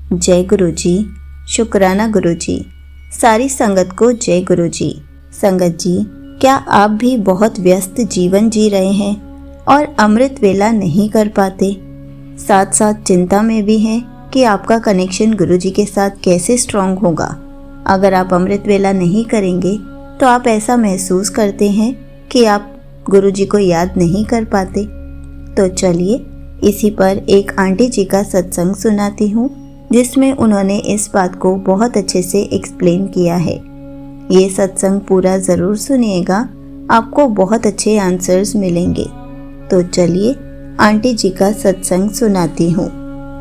जय गुरु जी। शुक्राना गुरु जी। सारी संगत को जय गुरु जी। संगत जी, क्या आप भी बहुत व्यस्त जीवन जी रहे हैं और अमृत वेला नहीं कर पाते, साथ साथ चिंता में भी हैं कि आपका कनेक्शन गुरु जी के साथ कैसे स्ट्रांग होगा? अगर आप अमृत वेला नहीं करेंगे तो आप ऐसा महसूस करते हैं कि आप गुरु जी को याद नहीं कर पाते। तो चलिए इसी पर एक आंटी जी का सत्संग सुनाती हूँ, जिसमें उन्होंने इस बात को बहुत अच्छे से एक्सप्लेन किया है। ये सत्संग पूरा ज़रूर सुनिएगा, आपको बहुत अच्छे आंसर्स मिलेंगे। तो चलिए आंटी जी का सत्संग सुनाती हूँ।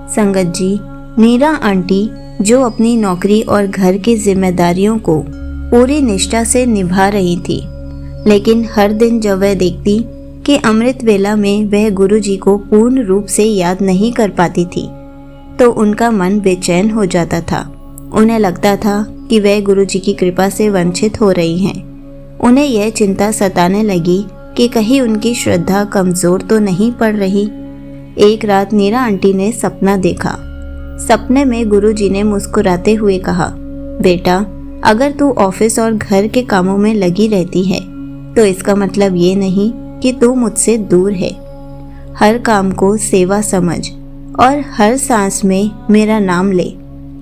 संगत जी, नीरा आंटी जो अपनी नौकरी और घर की जिम्मेदारियों को पूरी निष्ठा से निभा रही थी, लेकिन हर दिन जब वह देखती कि अमृत वेला में वह गुरु जी को पूर्ण रूप से याद नहीं कर पाती थी, तो उनका मन बेचैन हो जाता था। उन्हें लगता था कि वह गुरु जी की कृपा से वंचित हो रही हैं। उन्हें यह चिंता सताने लगी कि कहीं उनकी श्रद्धा कमज़ोर तो नहीं पड़ रही। एक रात नीरा आंटी ने सपना देखा। सपने में गुरु जी ने मुस्कुराते हुए कहा, बेटा, अगर तू ऑफिस और घर के कामों में लगी रहती है तो इसका मतलब ये नहीं कि तू मुझसे दूर है। हर काम को सेवा समझ और हर सांस में मेरा नाम ले,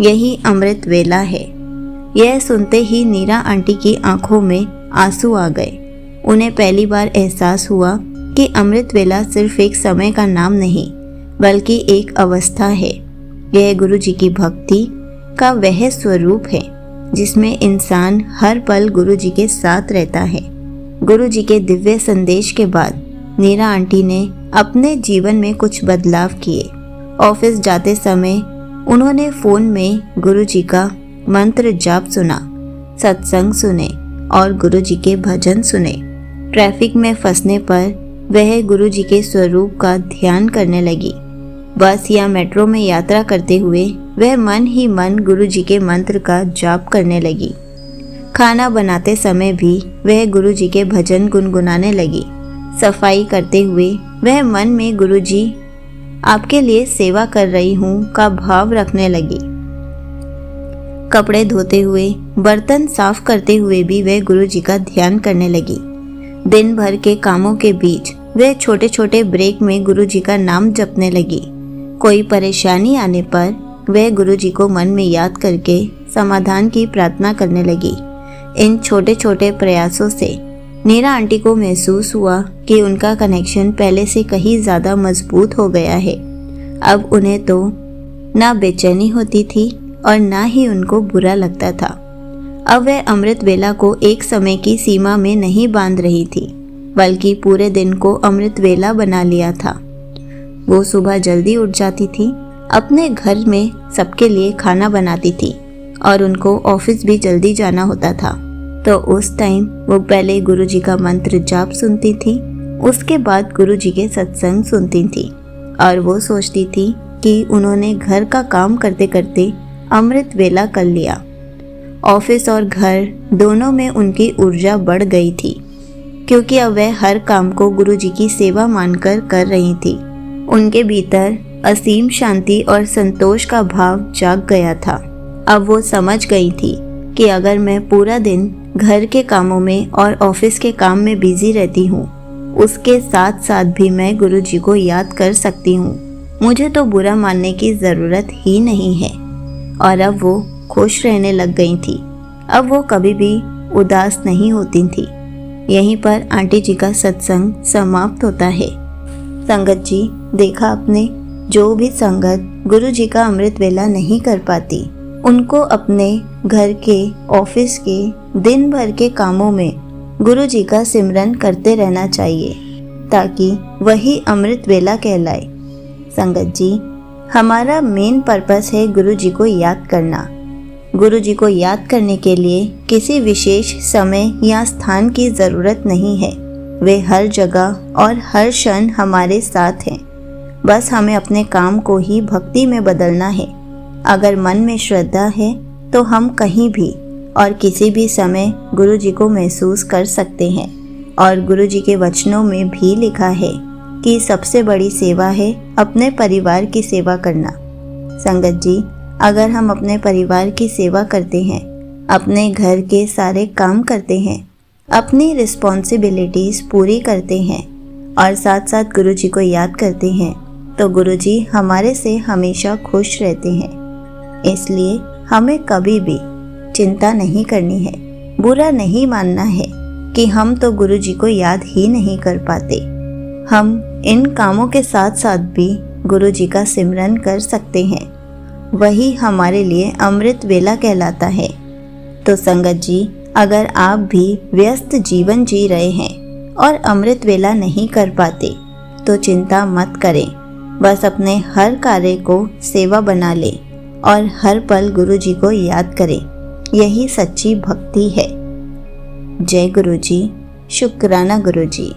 यही अमृत वेला है। यह सुनते ही नीरा आंटी की आंखों में आंसू आ गए। उन्हें पहली बार एहसास हुआ कि अमृत वेला सिर्फ एक समय का नाम नहीं, बल्कि एक अवस्था है। यह गुरु जी की भक्ति का वह स्वरूप है जिसमें इंसान हर पल गुरु जी के साथ रहता है। गुरु जी के दिव्य संदेश के बाद नीरा आंटी ने अपने जीवन में कुछ बदलाव किए। ऑफिस जाते समय उन्होंने फ़ोन में गुरु जी का मंत्र जाप सुना, सत्संग सुने और गुरु जी के भजन सुने। ट्रैफिक में फंसने पर वह गुरु जी के स्वरूप का ध्यान करने लगी। बस या मेट्रो में यात्रा करते हुए वह मन ही मन गुरु जी के मंत्र का जाप करने लगी। खाना बनाते समय भी वह गुरु जी के भजन गुनगुनाने लगी। सफाई करते हुए वह मन में गुरु जी आपके लिए सेवा कर रही हूँ का भाव रखने लगी। कपड़े धोते हुए, बर्तन साफ करते हुए भी वह गुरु जी का ध्यान करने लगी। दिन भर के कामों के बीच वह छोटे छोटे ब्रेक में गुरु जी का नाम जपने लगी। कोई परेशानी आने पर वह गुरु जी को मन में याद करके समाधान की प्रार्थना करने लगी। इन छोटे छोटे प्रयासों से नीरा आंटी को महसूस हुआ कि उनका कनेक्शन पहले से कहीं ज़्यादा मजबूत हो गया है। अब उन्हें तो ना बेचैनी होती थी और ना ही उनको बुरा लगता था। अब वह अमृत वेला को एक समय की सीमा में नहीं बांध रही थी, बल्कि पूरे दिन को अमृत वेला बना लिया था। वो सुबह जल्दी उठ जाती थी, अपने घर में सबके लिए खाना बनाती थी और उनको ऑफिस भी जल्दी जाना होता था। तो उस टाइम वो पहले गुरु जी का मंत्र जाप सुनती थी, उसके बाद गुरु जी के सत्संग सुनती थी और वो सोचती थी कि उन्होंने घर का काम करते करते अमृत वेला कर लिया। ऑफिस और घर दोनों में उनकी ऊर्जा बढ़ गई थी, क्योंकि अब वह हर काम को गुरु जी की सेवा मानकर कर रही थी। उनके भीतर असीम शांति और संतोष का भाव जाग गया था। अब वो समझ गई थी कि अगर मैं पूरा दिन घर के कामों में और ऑफिस के काम में बिजी रहती हूँ, उसके साथ साथ भी मैं गुरु जी को याद कर सकती हूँ। मुझे तो बुरा मानने की ज़रूरत ही नहीं है। और अब वो खुश रहने लग गई थी। अब वो कभी भी उदास नहीं होती थी। यहीं पर आंटी जी का सत्संग समाप्त होता है। संगत जी, देखा आपने, जो भी संगत गुरु जी का अमृत वेला नहीं कर पाती, उनको अपने घर के, ऑफिस के, दिन भर के कामों में गुरु जी का सिमरन करते रहना चाहिए, ताकि वही अमृत वेला कहलाए। संगत जी, हमारा मेन पर्पस है गुरु जी को याद करना। गुरु जी को याद करने के लिए किसी विशेष समय या स्थान की ज़रूरत नहीं है। वे हर जगह और हर क्षण हमारे साथ हैं। बस हमें अपने काम को ही भक्ति में बदलना है। अगर मन में श्रद्धा है तो हम कहीं भी और किसी भी समय गुरु जी को महसूस कर सकते हैं। और गुरु जी के वचनों में भी लिखा है कि सबसे बड़ी सेवा है अपने परिवार की सेवा करना। संगत जी, अगर हम अपने परिवार की सेवा करते हैं, अपने घर के सारे काम करते हैं, अपनी रिस्पॉन्सिबिलिटीज़ पूरी करते हैं और साथ साथ गुरुजी को याद करते हैं, तो गुरुजी हमारे से हमेशा खुश रहते हैं। इसलिए हमें कभी भी चिंता नहीं करनी है, बुरा नहीं मानना है कि हम तो गुरुजी को याद ही नहीं कर पाते। हम इन कामों के साथ साथ भी गुरुजी का सिमरन कर सकते हैं, वही हमारे लिए अमृत वेला कहलाता है। तो संगत जी, अगर आप भी व्यस्त जीवन जी रहे हैं और अमृत वेला नहीं कर पाते तो चिंता मत करें, बस अपने हर कार्य को सेवा बना लें और हर पल गुरुजी को याद करें। यही सच्ची भक्ति है। जय गुरुजी, शुक्राना गुरुजी।